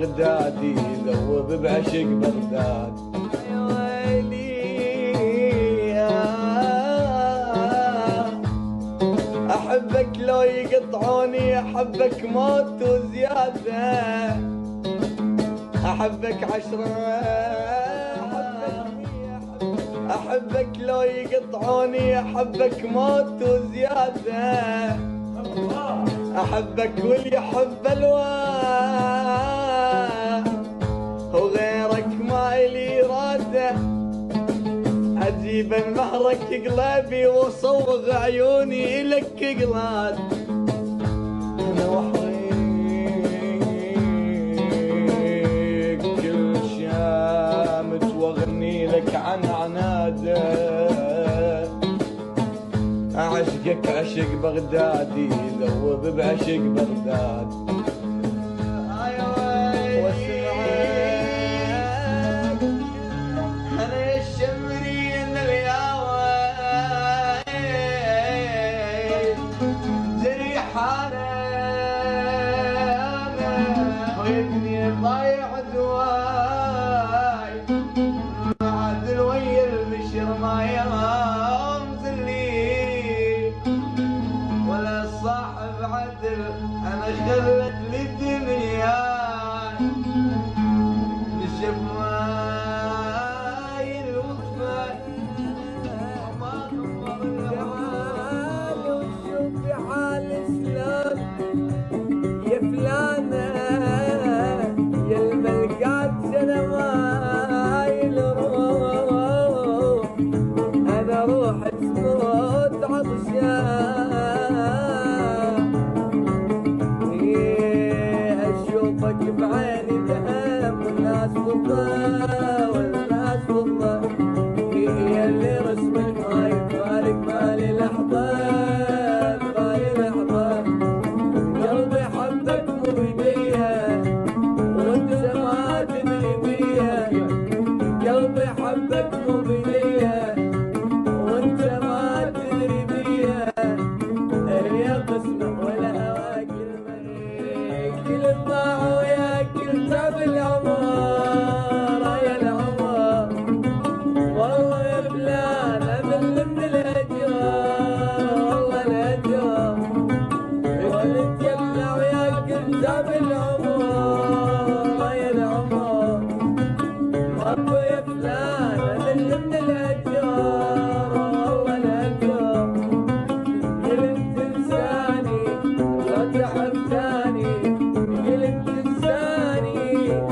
بغدادي ذوب بعشق بغداد. يا ويلي احبك لو يقطعوني احبك موت وزيادة، احبك 10 احبك لو يقطعوني احبك موت وزيادة، احبك واللي يحب الوان وغيرك ما الي راده، اجيب مهرك قلبي وصوغ عيوني الك قلاد. انا وحيك كل شامت واغني لك عن عناده، عشقك عشق بغدادي ذوب بعشق بغداد. واسمعك انا الشمرين الياوي جريحانه وابني ضايع دواي معدل ويا البشر ما يوم زلي ولا صاحب عدل، انا خلت لي الدنيا نشف ماي الوفا وما خبر الجمال وشوف في حال سلام يا فلانه يا الملقات سنواي الروح، انا روح تموت عطشان اشوفك بعيني ذهب والناس فضة والناس فضة، هي اللي رسمك ما يفارق بالي لحظة بالي لحظة، قلبي حبك مو بيديه وانت ما تدري بيه، قلبي حبك مو بيديه وانت ما تدري بيه، يا قسمه ولا هواك الملك الماء وياكل تعب العمر يا العمر، والله يا فلان اذل من الاجرار والله الاجرار، ولد يبلع وياكل تعب العمر يا العمر، ابو يا فلان اذل من الاجرار والله الاجرار، قلت تنساني لا تحب ثاني، قلت تنساني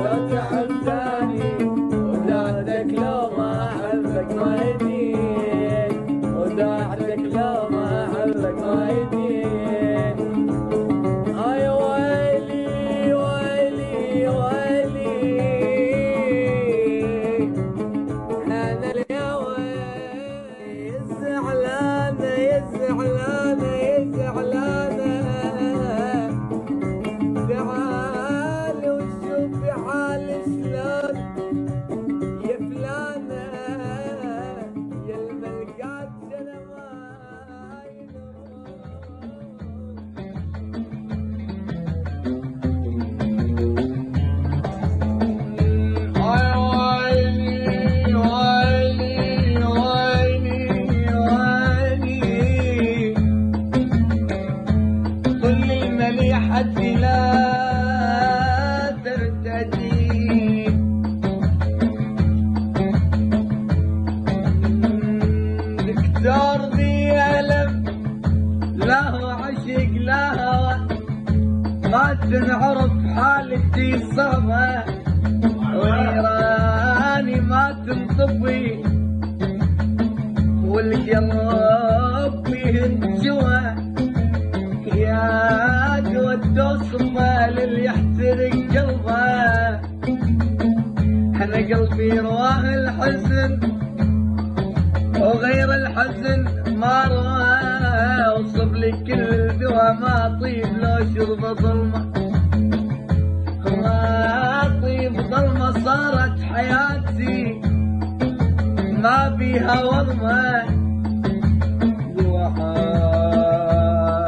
لا تحب ثاني، وداعتك لو ما احبك ما يدين، وداعتك لو ما احبك ما يدين. يا ويلي ويلي ويلي انا الهوى يا زعلانه يا زعلانه يا زعلانه، تعال وشوف في حال شلون يا فلانه يا الملقات سنواي ويلي ويلي ويلي ويلي، كل المليحة لا ترتدي، دكتور ذي ألم لا هو عشق لا هوى، ما تنعرف حالتي صعبة ونيراني ما تنطفي، والقلب فيه الجوى يا جوى توصفه للي يحترق قلبه، انا قلبي رواه الحزن وغير الحزن ما رواه، اوصف لي كل دوا ما طيب لو شرب ظلمه، ما طيب ظلمه صارت حياتي ما بيها ورمه،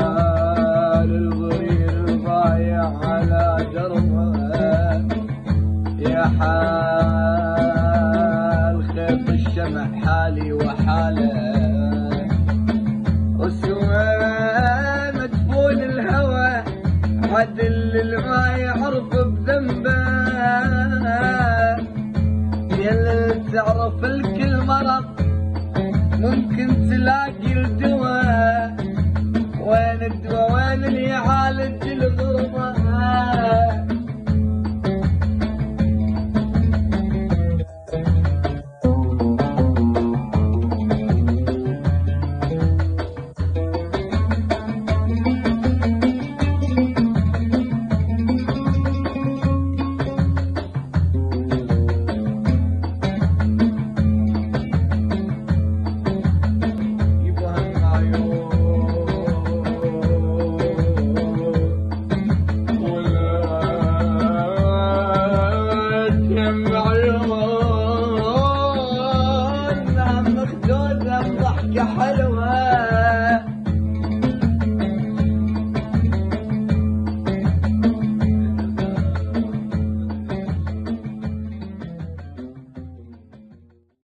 وحال الغرير ضايع على دربه، حال خيط الشمع حالي وحاله وسوى مدفون الهوى عدل اللي ما يعرف بذنبه يا تعرف الكل مرض ممكن تلاقي الدواء وين الدواء وين اللي يعالج الغربة